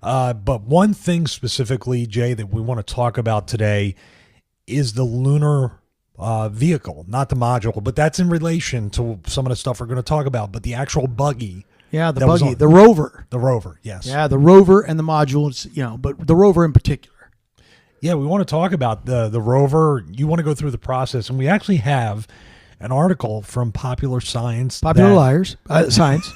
But one thing specifically, Jay, that we want to talk about today is the lunar vehicle, not the module, but that's in relation to some of the stuff we're going to talk about. But the actual buggy. Yeah, the buggy, the rover. The rover, yes. Yeah, the rover and the module, but the rover in particular. Yeah, we want to talk about the rover. You want to go through the process, and we actually have an article from Popular Science. Popular Liars, Science.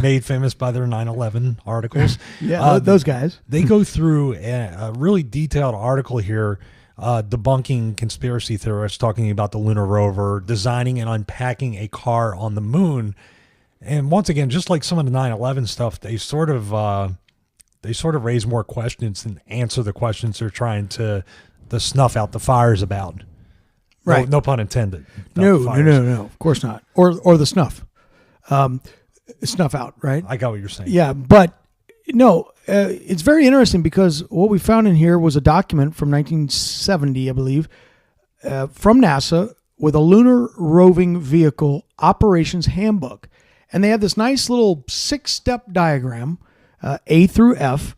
Made famous by their 9/11 articles. Yeah, those guys. They go through a really detailed article here debunking conspiracy theorists, talking about the lunar rover, designing and unpacking a car on the moon. And once again, just like some of the 9/11 stuff, they sort of raise more questions than answer the questions they're trying to snuff out the fires about. Right. No pun intended. No, of course not. Or the snuff. Snuff out, right? I got what you're saying. Yeah, but no, it's very interesting because what we found in here was a document from 1970, I believe, from NASA with a lunar roving vehicle operations handbook. And they had this nice little 6-step diagram, A through F,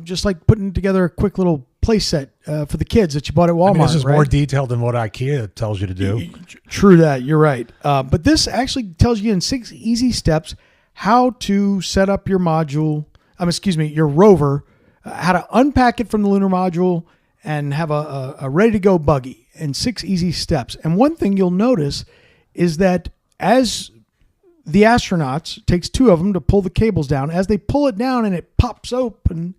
just like putting together a quick little play set for the kids that you bought at Walmart. This is right? more detailed than what IKEA tells you to do. True that. You're right. But this actually tells you in 6 easy steps how to set up your module, your rover, how to unpack it from the lunar module and have a ready-to-go buggy in 6 easy steps. And one thing you'll notice is that as the astronauts, it takes 2 of them to pull the cables down. As they pull it down and it pops open,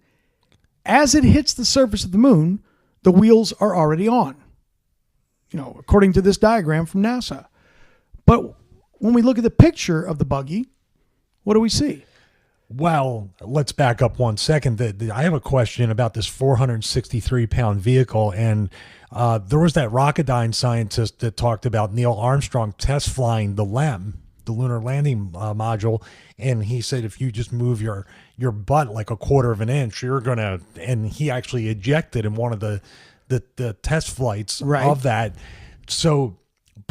as it hits the surface of the moon, the wheels are already on, according to this diagram from NASA. But when we look at the picture of the buggy, what do we see? Well, let's back up 1 second. I have a question about this 463-pound vehicle. And there was that Rocketdyne scientist that talked about Neil Armstrong test flying the LEM, the lunar landing module, and he said if you just move your butt like a quarter of an inch, you're gonna. And he actually ejected in one of the test flights of that. So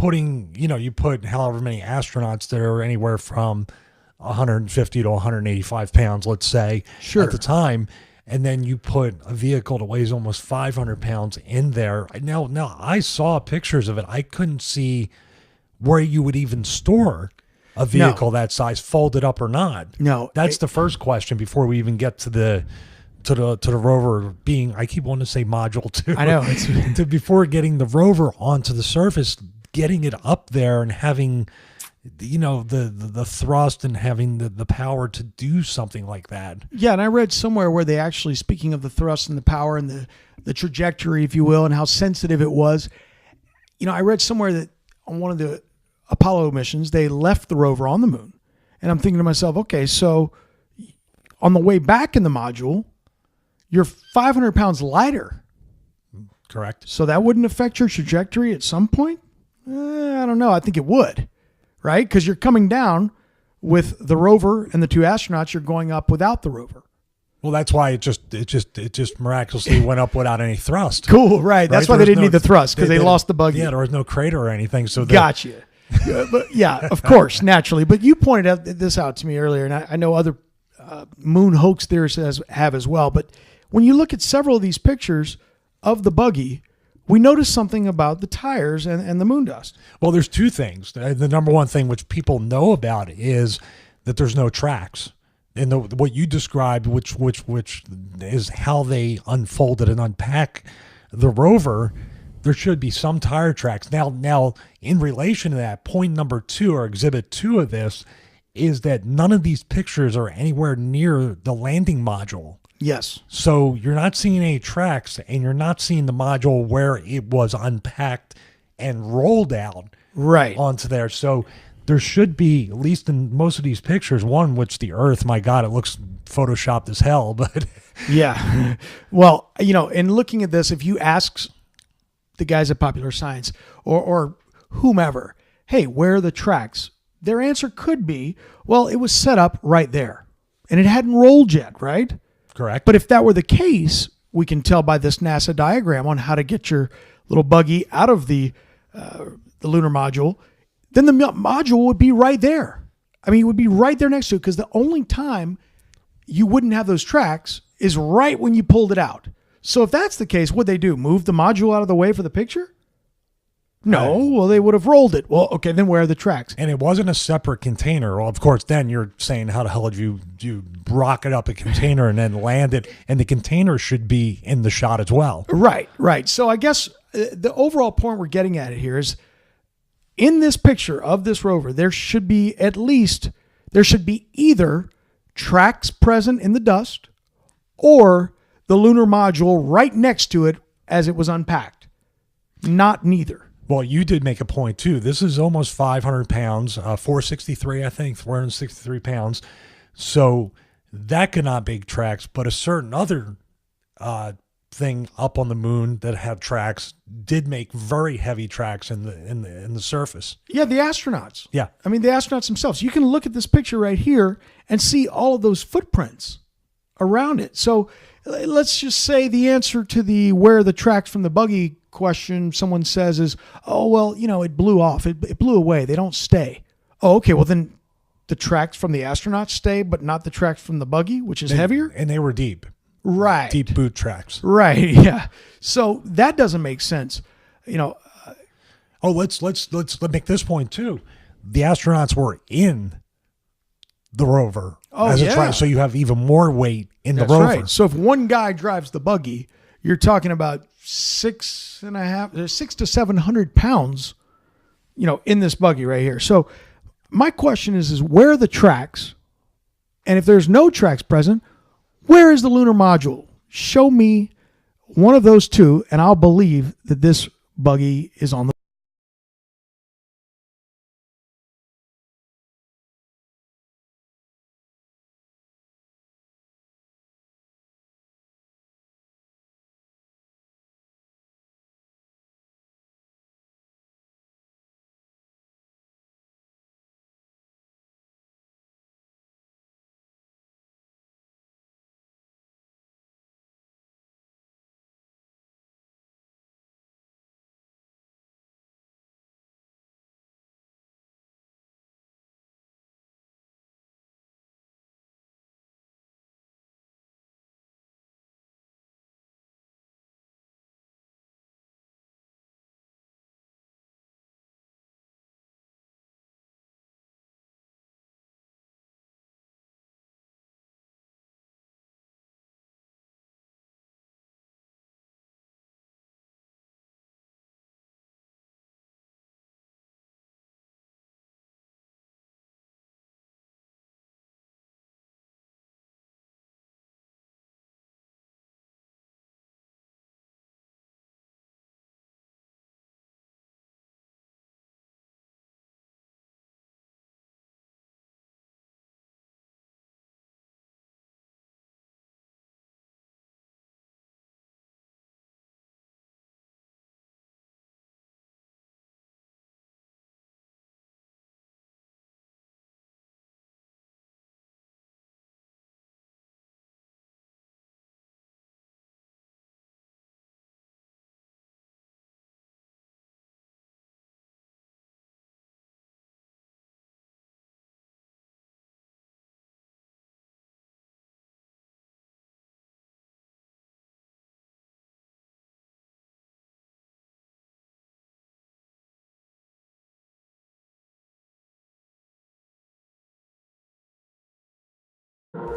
you put however many astronauts that are anywhere from 150 to 185 pounds, let's say, at the time. And then you put a vehicle that weighs almost 500 pounds in there. Now I saw pictures of it. I couldn't see where you would even store a vehicle that size, folded up or not. No, that's the first question before we even get to the rover being. I keep wanting to say module too. I know. Before getting the rover onto the surface, getting it up there and having, the thrust and having the power to do something like that. Yeah, and I read somewhere where they actually, speaking of the thrust and the power and the trajectory, if you will, and how sensitive it was. I read somewhere that on one of the Apollo missions, they left the rover on the moon. And I'm thinking to myself, okay, so on the way back in the module, you're 500 pounds lighter. Correct. So that wouldn't affect your trajectory at some point? I don't know. I think it would, right? Because you're coming down with the rover and the 2 astronauts. You're going up without the rover. Well, that's why it just miraculously went up without any thrust. Cool, right? That's why they didn't need the thrust, because they lost the buggy. Yeah, there was no crater or anything. So gotcha. But yeah, of course, naturally. But you pointed this out to me earlier, and I know other moon hoax theorists have as well. But when you look at several of these pictures of the buggy, we notice something about the tires and the moon dust. Well, there's 2 things. The number one thing which people know about is that there's no tracks. And what you described, which is how they unfolded and unpack the rover, there should be some tire tracks. Now, in relation to that, point number 2 or exhibit 2 of this is that none of these pictures are anywhere near the landing module. Yes. So you're not seeing any tracks, and you're not seeing the module where it was unpacked and rolled out onto there. So there should be, at least in most of these pictures, one which the Earth, my God, it looks photoshopped as hell. But yeah. Well, in looking at this, if you ask the guys at Popular Science or whomever, hey, where are the tracks? Their answer could be, well, it was set up right there and it hadn't rolled yet, right? Correct. But if that were the case, we can tell by this NASA diagram on how to get your little buggy out of the lunar module, then the module would be right there. I mean, it would be right there next to it, because the only time you wouldn't have those tracks is right when you pulled it out. So if that's the case, what'd they do? Move the module out of the way for the picture? No, well, they would have rolled it. Well, okay, then where are the tracks? And it wasn't a separate container. Well, of course, then you're saying, how the hell did you rocket up a container and then land it? And the container should be in the shot as well. Right. So I guess the overall point we're getting at here is, in this picture of this rover, there should be either tracks present in the dust or the lunar module right next to it as it was unpacked. Not neither. Well, you did make a point too. This is almost 500 pounds, 463, I think, 463 pounds. So that could not make tracks, but a certain other thing up on the moon that had tracks did make very heavy tracks in the surface. Yeah, the astronauts. Yeah. I mean, the astronauts themselves. You can look at this picture right here and see all of those footprints around it. So let's just say the answer to the where are the tracks from the buggy question someone says is, oh, well, it blew off. It blew away. They don't stay. Oh, okay. Well, then the tracks from the astronauts stay, but not the tracks from the buggy, which is heavier? And they were deep. Right. Deep boot tracks. Right. Yeah. So that doesn't make sense. Let's make this point too. The astronauts were in the rover. Oh, yeah. So you have even more weight in the That's rover. right. So if one guy drives the buggy, you're talking about 600 to 700 pounds, in this buggy right here. So my question is where are the tracks? And if there's no tracks present, where is the lunar module? Show me one of those two, and I'll believe that this buggy is on the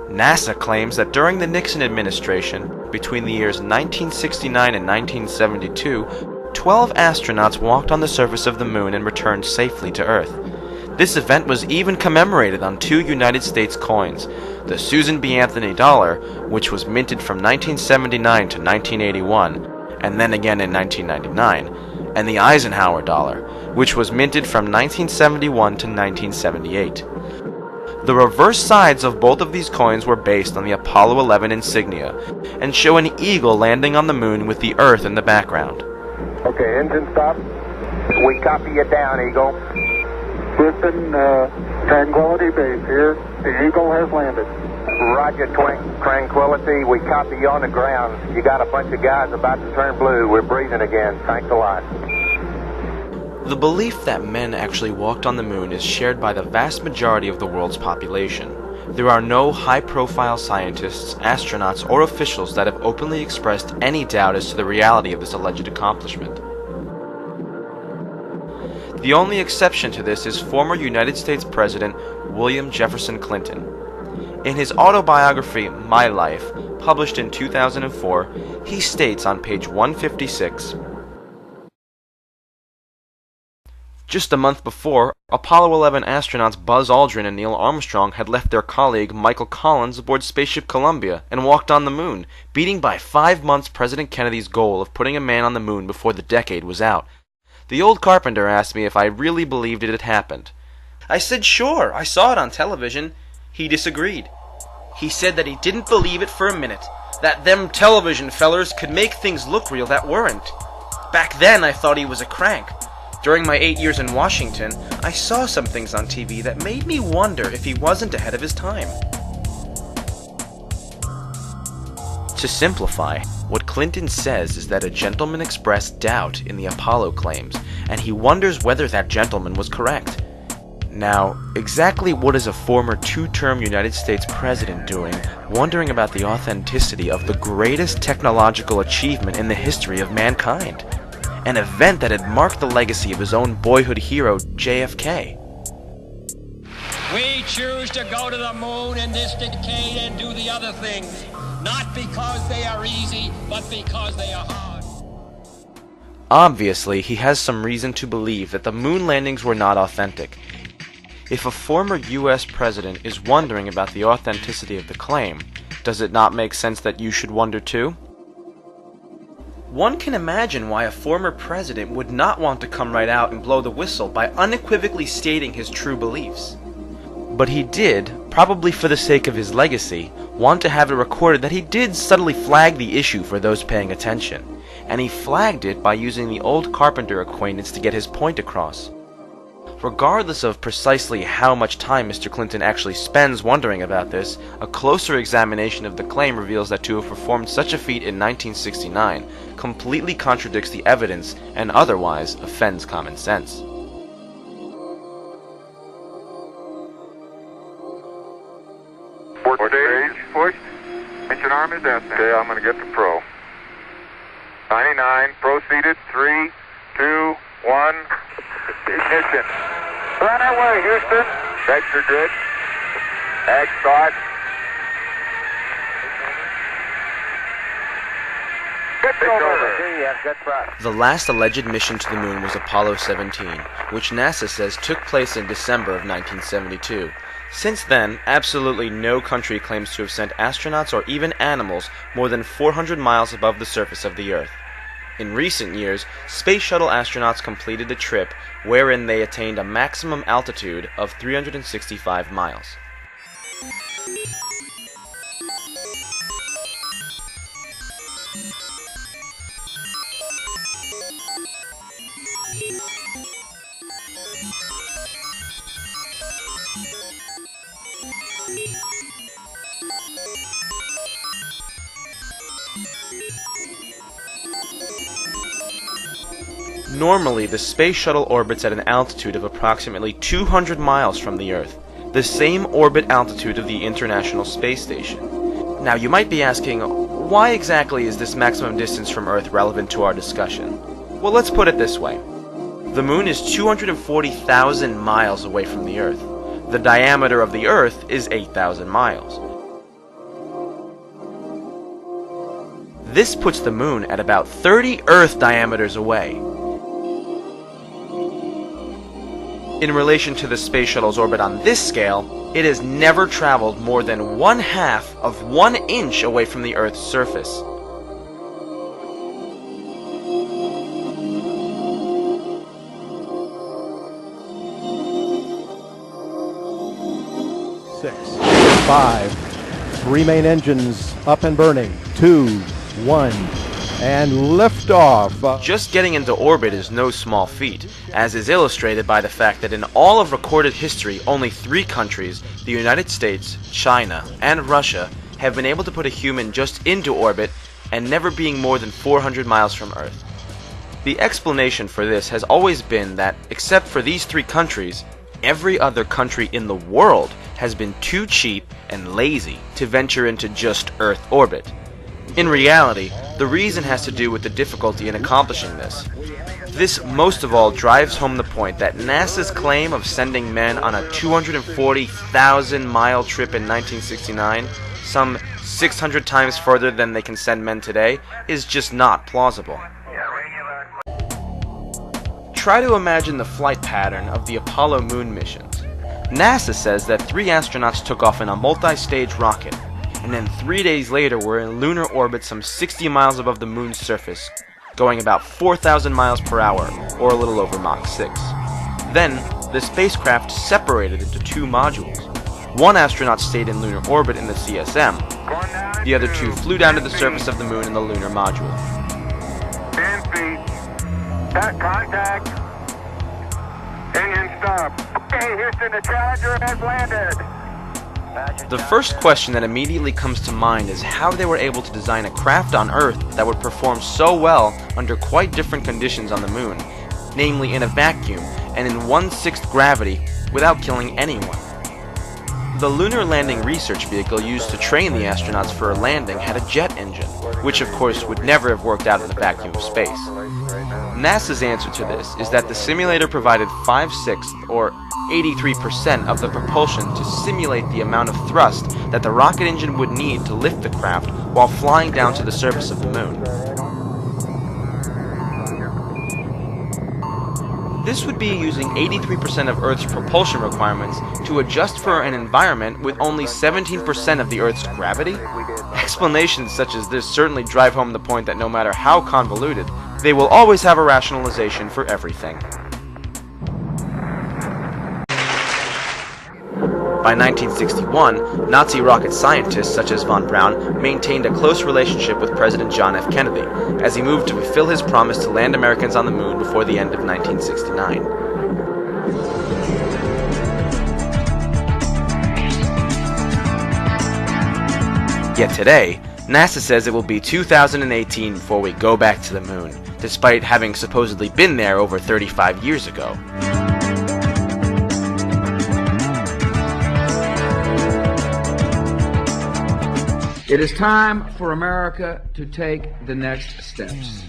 NASA claims that during the Nixon administration, between the years 1969 and 1972, 12 astronauts walked on the surface of the moon and returned safely to Earth. This event was even commemorated on 2 United States coins, the Susan B. Anthony dollar, which was minted from 1979 to 1981, and then again in 1999, and the Eisenhower dollar, which was minted from 1971 to 1978. The reverse sides of both of these coins were based on the Apollo 11 insignia and show an eagle landing on the moon with the Earth in the background. Okay, engine stop. We copy you down, Eagle. Houston, Tranquility Base here. The Eagle has landed. Roger, Tranquility. We copy you on the ground. You got a bunch of guys about to turn blue. We're breathing again. Thanks a lot. The belief that men actually walked on the moon is shared by the vast majority of the world's population. There are no high-profile scientists, astronauts, or officials that have openly expressed any doubt as to the reality of this alleged accomplishment. The only exception to this is former United States President William Jefferson Clinton. In his autobiography, My Life, published in 2004, he states on page 156, "Just a month before, Apollo 11 astronauts Buzz Aldrin and Neil Armstrong had left their colleague Michael Collins aboard spaceship Columbia and walked on the moon, beating by 5 months President Kennedy's goal of putting a man on the moon before the decade was out. The old carpenter asked me if I really believed it had happened. I said sure, I saw it on television. He disagreed. He said that he didn't believe it for a minute, that them television fellers could make things look real that weren't. Back then I thought he was a crank. During my 8 years in Washington, I saw some things on TV that made me wonder if he wasn't ahead of his time." To simplify, what Clinton says is that a gentleman expressed doubt in the Apollo claims, and he wonders whether that gentleman was correct. Now, exactly what is a former two-term United States president doing, wondering about the authenticity of the greatest technological achievement in the history of mankind? An event that had marked the legacy of his own boyhood hero, JFK. We choose to go to the moon in this decade and do the other things, not because they are easy, but because they are hard. Obviously, he has some reason to believe that the moon landings were not authentic. If a former US president is wondering about the authenticity of the claim, does it not make sense that you should wonder too? One can imagine why a former president would not want to come right out and blow the whistle by unequivocally stating his true beliefs. But he did, probably for the sake of his legacy, want to have it recorded that he did subtly flag the issue for those paying attention, and he flagged it by using the old carpenter acquaintance to get his point across. Regardless of precisely how much time Mr. Clinton actually spends wondering about this, a closer examination of the claim reveals that to have performed such a feat in 1969 completely contradicts the evidence and otherwise offends common sense. Fourth stage pushed. Engine arm is destined. Okay, I'm going to get the pro. 99, proceeded. 3, 2, 1. Ignition. Right away, Houston. Vector good. Ag start. Good over. The last alleged mission to the moon was Apollo 17, which NASA says took place in December of 1972. Since then, absolutely no country claims to have sent astronauts or even animals more than 400 miles above the surface of the Earth. In recent years, Space Shuttle astronauts completed a trip wherein they attained a maximum altitude of 365 miles. Normally, the Space Shuttle orbits at an altitude of approximately 200 miles from the Earth, the same orbit altitude of the International Space Station. Now, you might be asking, why exactly is this maximum distance from Earth relevant to our discussion? Well, let's put it this way. The Moon is 240,000 miles away from the Earth. The diameter of the Earth is 8,000 miles. This puts the Moon at about 30 Earth diameters away. In relation to the Space Shuttle's orbit on this scale, it has never traveled more than 1/2 of 1 inch away from the Earth's surface. Six, 5, 3 main engines up and burning, 2, 1, and liftoff. Just getting into orbit is no small feat, as is illustrated by the fact that in all of recorded history, only 3 countries, the United States, China, and Russia, have been able to put a human just into orbit and never being more than 400 miles from Earth. The explanation for this has always been that, except for these 3 countries, every other country in the world has been too cheap and lazy to venture into just Earth orbit. In reality, the reason has to do with the difficulty in accomplishing this. This most of all drives home the point that NASA's claim of sending men on a 240,000-mile trip in 1969, some 600 times further than they can send men today, is just not plausible. Try to imagine the flight pattern of the Apollo moon missions. NASA says that 3 astronauts took off in a multi-stage rocket, and then 3 days later were in lunar orbit some 60 miles above the moon's surface, going about 4,000 miles per hour, or a little over Mach 6. Then, the spacecraft separated into 2 modules. 1 astronaut stayed in lunar orbit in the CSM. The other 2 flew down to the surface of the moon in the lunar module. 10 feet. Contact. Engine stop. Okay, Houston, the Challenger has landed. The first question that immediately comes to mind is how they were able to design a craft on Earth that would perform so well under quite different conditions on the moon, namely in a vacuum and in 1/6 gravity, without killing anyone. The Lunar Landing Research Vehicle used to train the astronauts for a landing had a jet engine, which of course would never have worked out in the vacuum of space. NASA's answer to this is that the simulator provided 5/6 or 83% of the propulsion to simulate the amount of thrust that the rocket engine would need to lift the craft while flying down to the surface of the moon. This would be using 83% of Earth's propulsion requirements to adjust for an environment with only 17% of the Earth's gravity? Explanations such as this certainly drive home the point that no matter how convoluted, they will always have a rationalization for everything. By 1961, Nazi rocket scientists such as von Braun maintained a close relationship with President John F. Kennedy as he moved to fulfill his promise to land Americans on the moon before the end of 1969. Yet today, NASA says it will be 2018 before we go back to the moon, despite having supposedly been there over 35 years ago. It is time for America to take the next steps.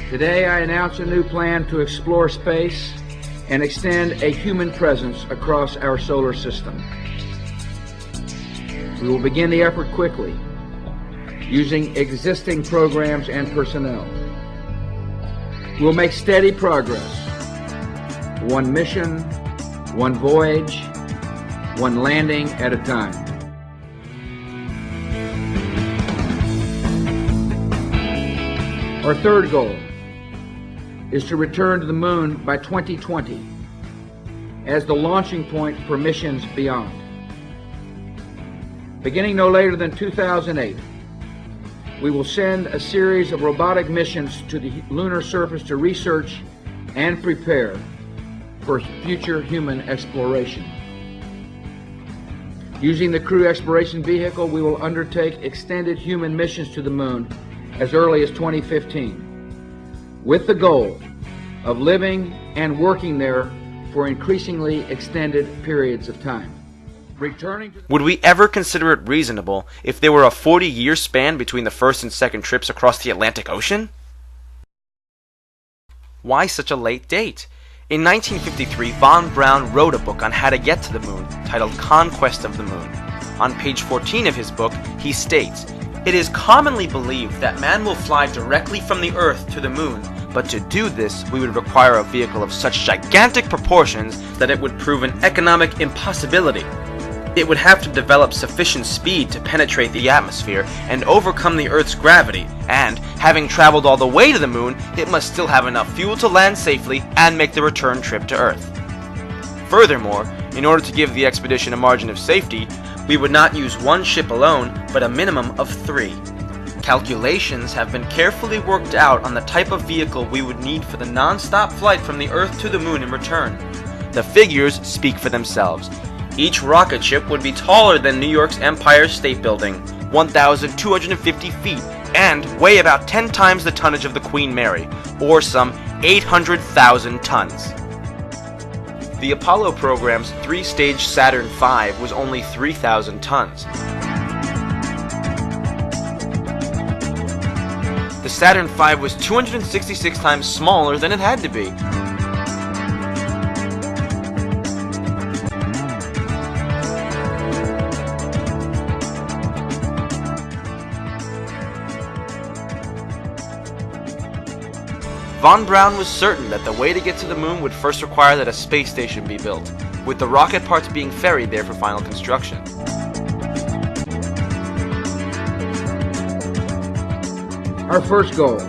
Today I announce a new plan to explore space and extend a human presence across our solar system. We will begin the effort quickly, using existing programs and personnel. We'll make steady progress. 1 mission, 1 voyage, 1 landing at a time. Our third goal is to return to the moon by 2020 as the launching point for missions beyond. Beginning no later than 2008, we will send a series of robotic missions to the lunar surface to research and prepare for future human exploration. Using the Crew Exploration Vehicle, we will undertake extended human missions to the moon as early as 2015, with the goal of living and working there for increasingly extended periods of time. Would we ever consider it reasonable if there were a 40-year span between the first and second trips across the Atlantic Ocean? Why such a late date? In 1953, von Braun wrote a book on how to get to the moon, titled Conquest of the Moon. On page 14 of his book, he states, "It is commonly believed that man will fly directly from the Earth to the moon, but to do this, we would require a vehicle of such gigantic proportions that it would prove an economic impossibility. It would have to develop sufficient speed to penetrate the atmosphere and overcome the Earth's gravity, and, having traveled all the way to the moon, it must still have enough fuel to land safely and make the return trip to Earth. Furthermore, in order to give the expedition a margin of safety, we would not use 1 ship alone, but a minimum of 3. Calculations have been carefully worked out on the type of vehicle we would need for the non-stop flight from the Earth to the moon in return. The figures speak for themselves. Each rocket ship would be taller than New York's Empire State Building, 1,250 feet, and weigh about 10 times the tonnage of the Queen Mary, or some 800,000 tons. The Apollo program's three-stage Saturn V was only 3,000 tons. The Saturn V was 266 times smaller than it had to be. Von Braun was certain that the way to get to the moon would first require that a space station be built, with the rocket parts being ferried there for final construction. Our first goal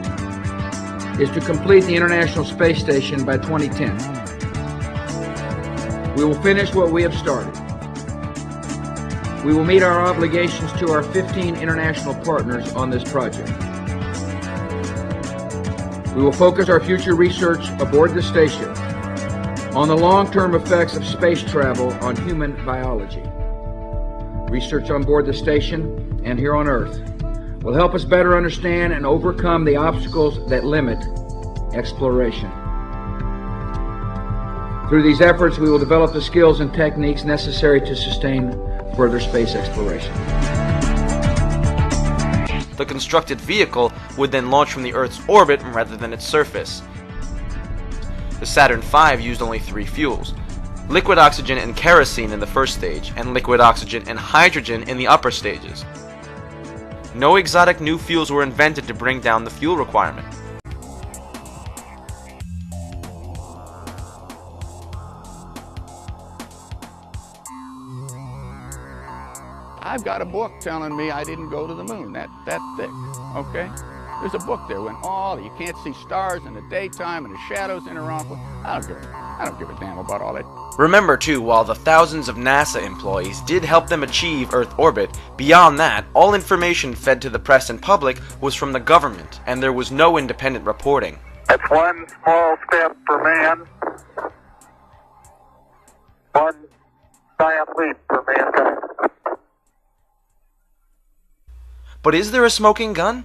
is to complete the International Space Station by 2010. We will finish what we have started. We will meet our obligations to our 15 international partners on this project. We will focus our future research aboard the station on the long-term effects of space travel on human biology. Research on board the station and here on Earth will help us better understand and overcome the obstacles that limit exploration. Through these efforts, we will develop the skills and techniques necessary to sustain further space exploration. The constructed vehicle would then launch from the Earth's orbit rather than its surface. The Saturn V used only 3 fuels: liquid oxygen and kerosene in the first stage, and liquid oxygen and hydrogen in the upper stages. No exotic new fuels were invented to bring down the fuel requirement. I've got a book telling me I didn't go to the moon, that thick, okay? There's a book there when you can't see stars in the daytime and the shadows in around. I don't give a damn about all that. Remember too, while the thousands of NASA employees did help them achieve Earth orbit, beyond that, all information fed to the press and public was from the government, and there was no independent reporting. That's one small step for man, one giant leap for mankind. But is there a smoking gun?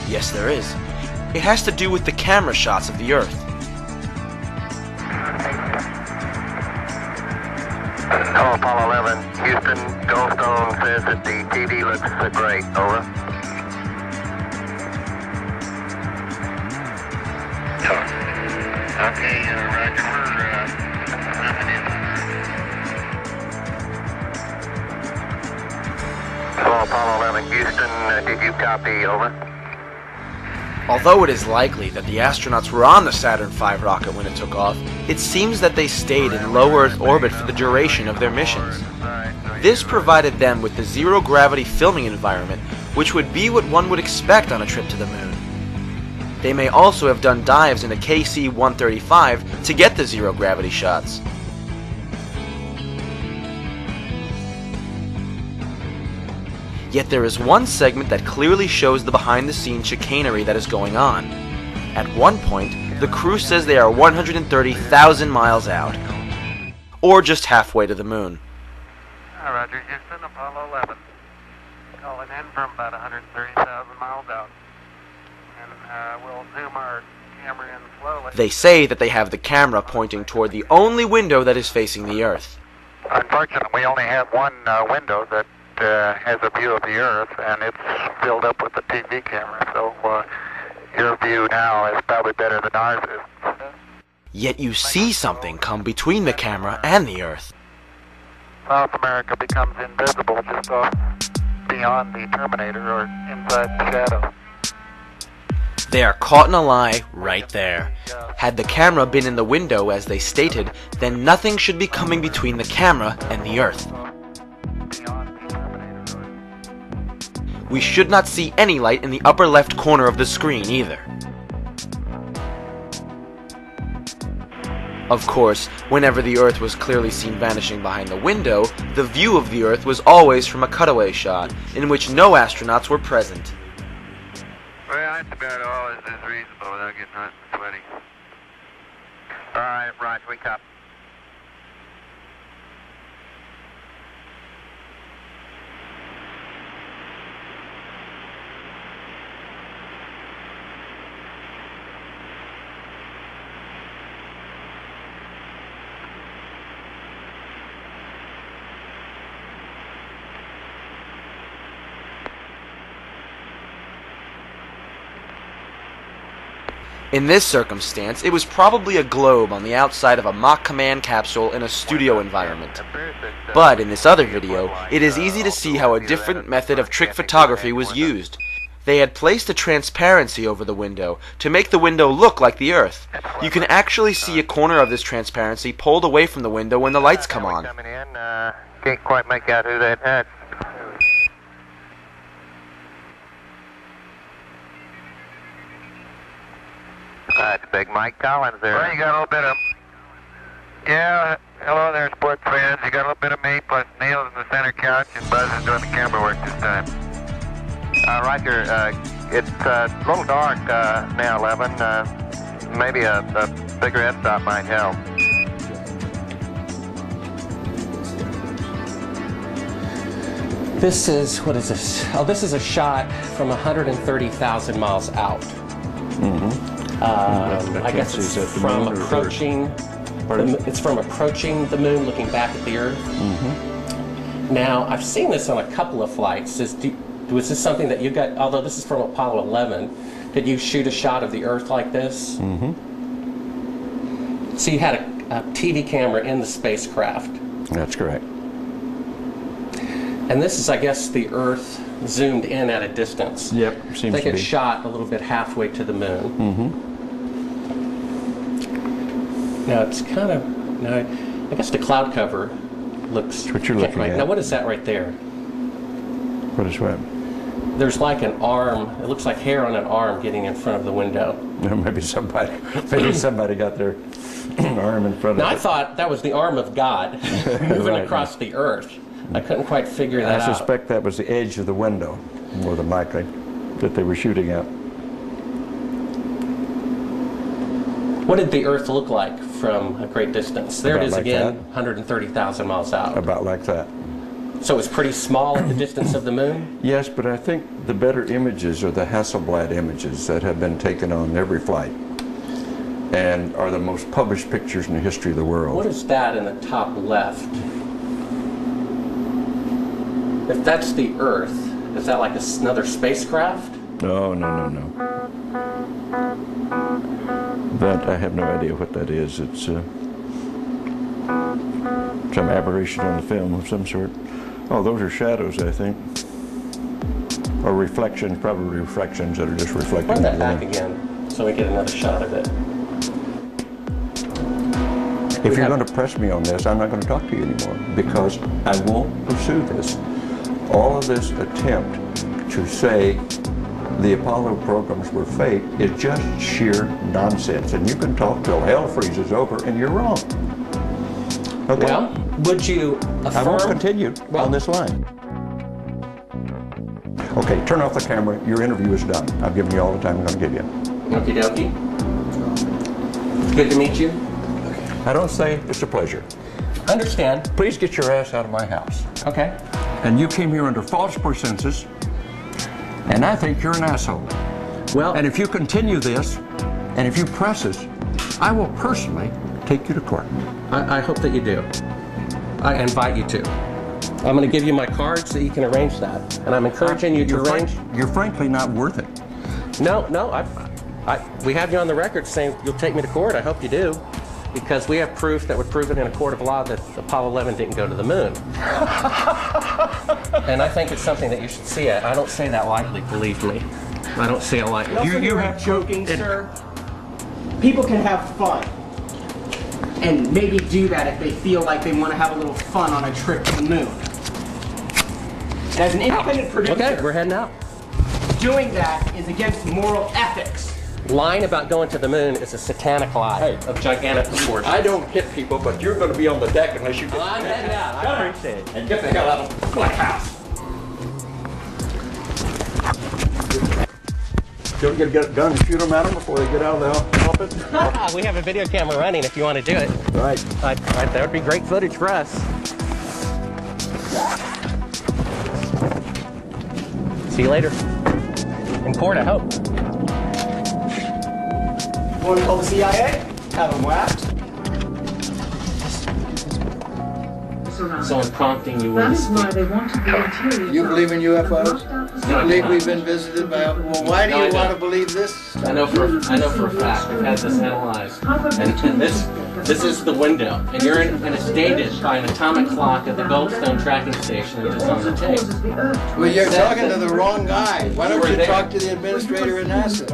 Yes, there is. It has to do with the camera shots of the Earth. Hello, Apollo 11. Houston, Goldstone says that the TV looks great. Over. Okay, Roger. Hello, Apollo 11. Houston, did you copy? Over. Although it is likely that the astronauts were on the Saturn V rocket when it took off, it seems that they stayed in low Earth orbit for the duration of their missions. This provided them with the zero-gravity filming environment, which would be what one would expect on a trip to the moon. They may also have done dives in a KC-135 to get the zero-gravity shots. Yet there is one segment that clearly shows the behind-the-scenes chicanery that is going on. At one point, the crew says they are 130,000 miles out, or just halfway to the moon. Roger, Houston, Apollo 11. Calling in from about 130,000 miles out. And we'll zoom our camera in slowly. They say that they have the camera pointing toward the only window that is facing the Earth. Unfortunately, we only have one window that has a view of the Earth, and it's filled up with the TV camera, so your view now is probably better than ours is. Yet you see something come between the camera and the Earth. South America becomes invisible just off beyond the Terminator or inside the shadow. They are caught in a lie right there. Had the camera been in the window as they stated, then nothing should be coming between the camera and the Earth. We should not see any light in the upper left corner of the screen either. Of course, whenever the Earth was clearly seen vanishing behind the window, the view of the Earth was always from a cutaway shot, in which no astronauts were present. Well, that's about all is reasonable without getting hot and sweaty. All right, Roger, we copy. In this circumstance, it was probably a globe on the outside of a mock command capsule in a studio environment. But in this other video, it is easy to see how a different method of trick photography was used. They had placed a transparency over the window to make the window look like the Earth. You can actually see a corner of this transparency pulled away from the window when the lights come on. Can't quite make out who that had. That's Big Mike Collins there. Well, you got a little bit of... Yeah, hello there, sports fans. You got a little bit of me, plus Neil's in the center couch, and Buzz is doing the camera work this time. Roger, it's a little dark now, 11. Maybe a bigger f-stop might help. This is, what is this? Oh, this is a shot from 130,000 miles out. I guess it's from approaching. It's from approaching the moon, looking back at the Earth. Now, I've seen this on a couple of flights. Was this something that you got? Although this is from Apollo 11, did you shoot a shot of the Earth like this? So you had a TV camera in the spacecraft. That's correct. And this is, I guess, the Earth zoomed in at a distance. Yep, seems to be. They get shot a little bit halfway to the moon. Now it's kind of, now I guess the cloud cover looks. That's what you're looking at. Now what is that right there? What is what? There's like an arm. It looks like hair on an arm getting in front of the window. Maybe somebody got their arm in front of it. Now I thought that was the arm of God moving across the Earth. I couldn't quite figure that out. I suspect that was the edge of the window, more than likely, that they were shooting at. What did the Earth look like from a great distance? There it is again, 130,000 miles out. About like that. So it's pretty small at the distance of the moon? Yes, but I think the better images are the Hasselblad images that have been taken on every flight and are the most published pictures in the history of the world. What is that in the top left? If that's the Earth, is that like another spacecraft? No. That, I have no idea what that is. It's some aberration on the film of some sort. Oh, those are shadows, I think. Or reflections, probably reflections that are just reflecting. Run that back again so we get another shot of it. If you're going to press me on this, I'm not going to talk to you anymore because I won't pursue this. All of this attempt to say the Apollo programs were fake is just sheer nonsense. And you can talk till hell freezes over and you're wrong. Okay? Well, would you affirm? I won't continue on this line. Okay, turn off the camera. Your interview is done. I've given you all the time I'm going to give you. Okie dokie. Good to meet you. I don't say it's a pleasure. Understand. Please get your ass out of my house. Okay. And you came here under false pretenses, and I think you're an asshole. Well, and if you continue this, and if you press us, I will personally take you to court. I hope that you do. I invite you to. I'm going to give you my card so you can arrange that. And I'm encouraging you to arrange. You're frankly not worth it. No, we have you on the record saying you'll take me to court. I hope you do. Because we have proof that would prove it in a court of law that Apollo 11 didn't go to the moon. And I think it's something that you should see. I don't say that lightly, believe me. I don't say it lightly. You have joking, sir. People can have fun. And maybe do that if they feel like they want to have a little fun on a trip to the moon. And as an independent producer, okay, we're heading out. Doing that is against moral ethics. Lying about going to the moon is a satanic lie of gigantic proportions. I don't hit people, but you're going to be on the deck unless you get... I'm heading out. I appreciate it. And get the hell out of the Black House. You get a gun and shoot them at them before they get out of the office? We have a video camera running if you want to do it. Right. That would be great footage for us. See you later. In court, I hope. Want to call the CIA? Have them whacked. So I'm prompting you. That is why they want to be interior. You believe in UFOs? You believe we've been visited by? Well, why do you want to believe this? I know for a fact. I've had this analyzed, and this is the window, and it's dated by an atomic clock at the Goldstone tracking station, which is on the tape. Well, you're talking to the wrong guy. Why don't you talk to the administrator at NASA?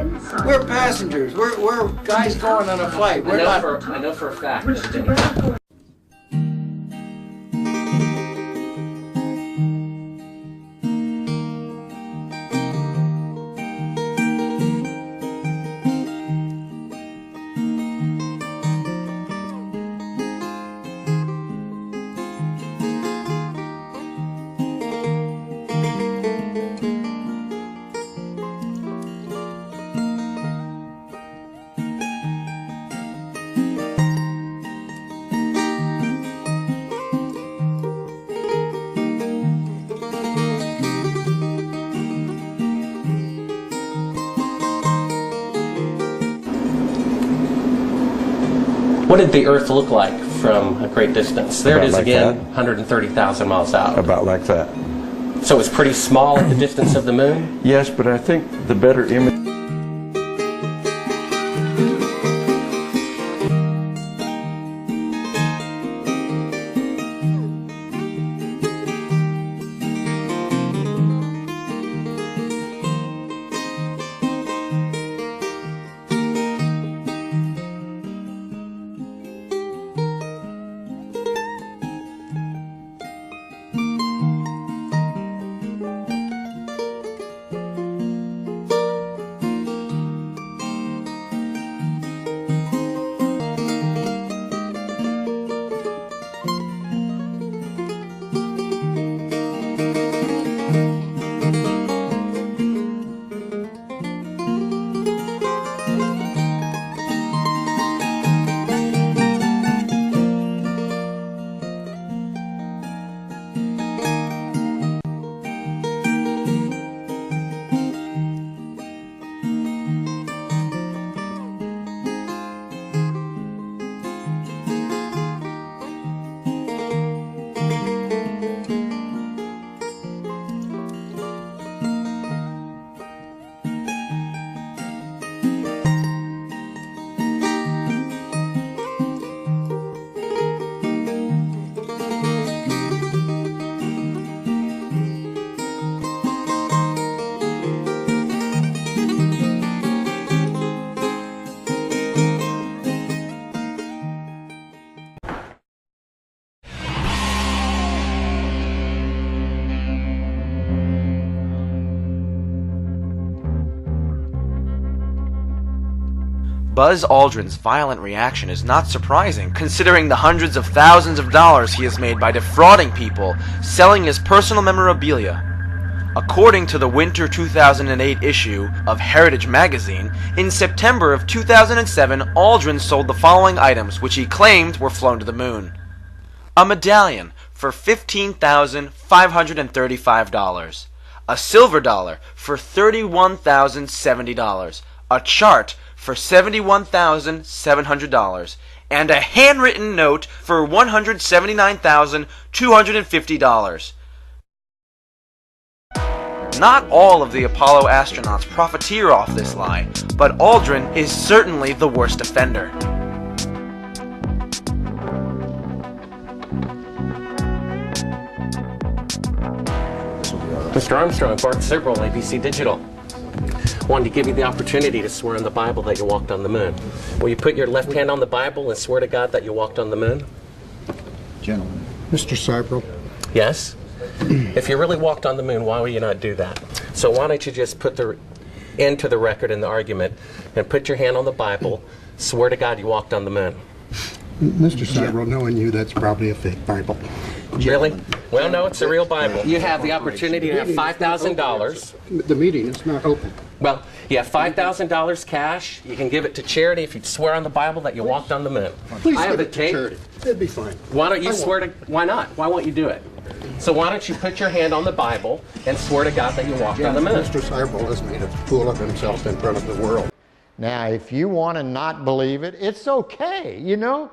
We're passengers. We're guys going on a flight. We're not. I know for a fact that it didn't happen. What did the Earth look like from a great distance? There it is again, 130,000 miles out. About like that. So it's pretty small at the distance of the moon? Yes, but I think the better image... Buzz Aldrin's violent reaction is not surprising, considering the hundreds of thousands of dollars he has made by defrauding people, selling his personal memorabilia. According to the winter 2008 issue of Heritage Magazine, in September of 2007, Aldrin sold the following items which he claimed were flown to the moon. A medallion for $15,535, a silver dollar for $31,070, a chart for $71,700, and a handwritten note for $179,250. Not all of the Apollo astronauts profiteer off this lie, but Aldrin is certainly the worst offender. Mr. Armstrong, Bart Sibrel, ABC Digital. Wanted to give you the opportunity to swear on the Bible that you walked on the moon. Will you put your left hand on the Bible and swear to God that you walked on the moon? Gentlemen. Mr. Sibrel. Yes? If you really walked on the moon, why would you not do that? So why don't you just put the into the record in the argument and put your hand on the Bible, swear to God you walked on the moon. Mr. Sibrel, knowing you, that's probably a fake Bible. Really? Well, no, it's a real Bible. You have the opportunity to have $5,000. The meeting is not open. Well, you have $5,000 cash. You can give it to charity if you swear on the Bible that you walked on the moon. Please I have give the it to tape. charity. It'd be fine. Why don't you swear to? Why not? Why won't you do it? So why don't you put your hand on the Bible and swear to God that you walked on the moon? Mr. Sibrel has made a fool of himself in front of the world. Now, if you want to not believe it, it's okay. You know,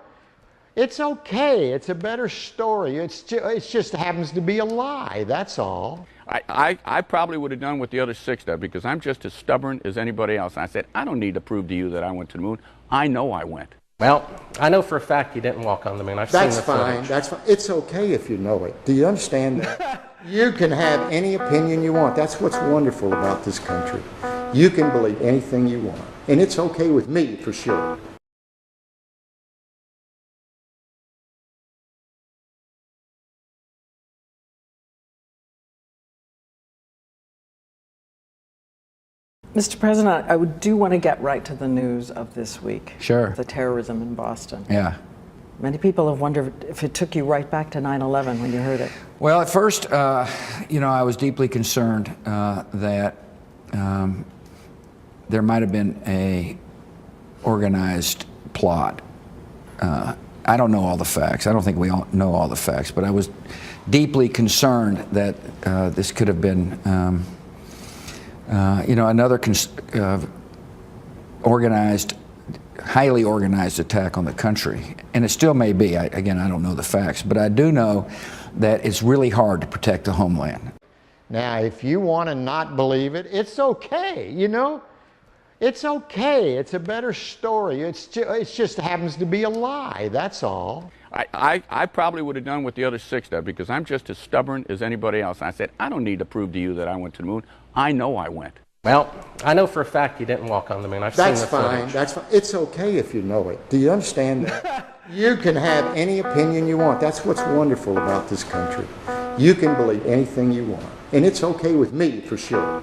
it's okay. It's a better story. It just happens to be a lie. That's all. I probably would have done what the other 6 did because I'm just as stubborn as anybody else. I said, I don't need to prove to you that I went to the moon. I know I went. Well, I know for a fact you didn't walk on the moon. I've seen the footage. That's fine. It's okay if you know it. Do you understand that? You can have any opinion you want. That's what's wonderful about this country. You can believe anything you want. And it's okay with me, for sure. Mr. President, I do want to get right to the news of this week. Sure. The terrorism in Boston. Yeah. Many people have wondered if it took you right back to 9/11 when you heard it. Well, at first, I was deeply concerned that there might have been a organized plot. I don't know all the facts. I don't think we all know all the facts, but I was deeply concerned that this could have been another organized, highly organized attack on the country. And it still may be. Again, I don't know the facts, but I do know that it's really hard to protect the homeland. Now, if you want to not believe it, it's okay, It's okay. It's a better story. It just happens to be a lie, that's all. I probably would have done what the other 6 did because I'm just as stubborn as anybody else. I said, I don't need to prove to you that I went to the moon. I know I went. Well, I know for a fact you didn't walk on the moon. I've seen the footage. That's fine. It's okay if you know it. Do you understand that? You can have any opinion you want. That's what's wonderful about this country. You can believe anything you want. And it's okay with me, for sure.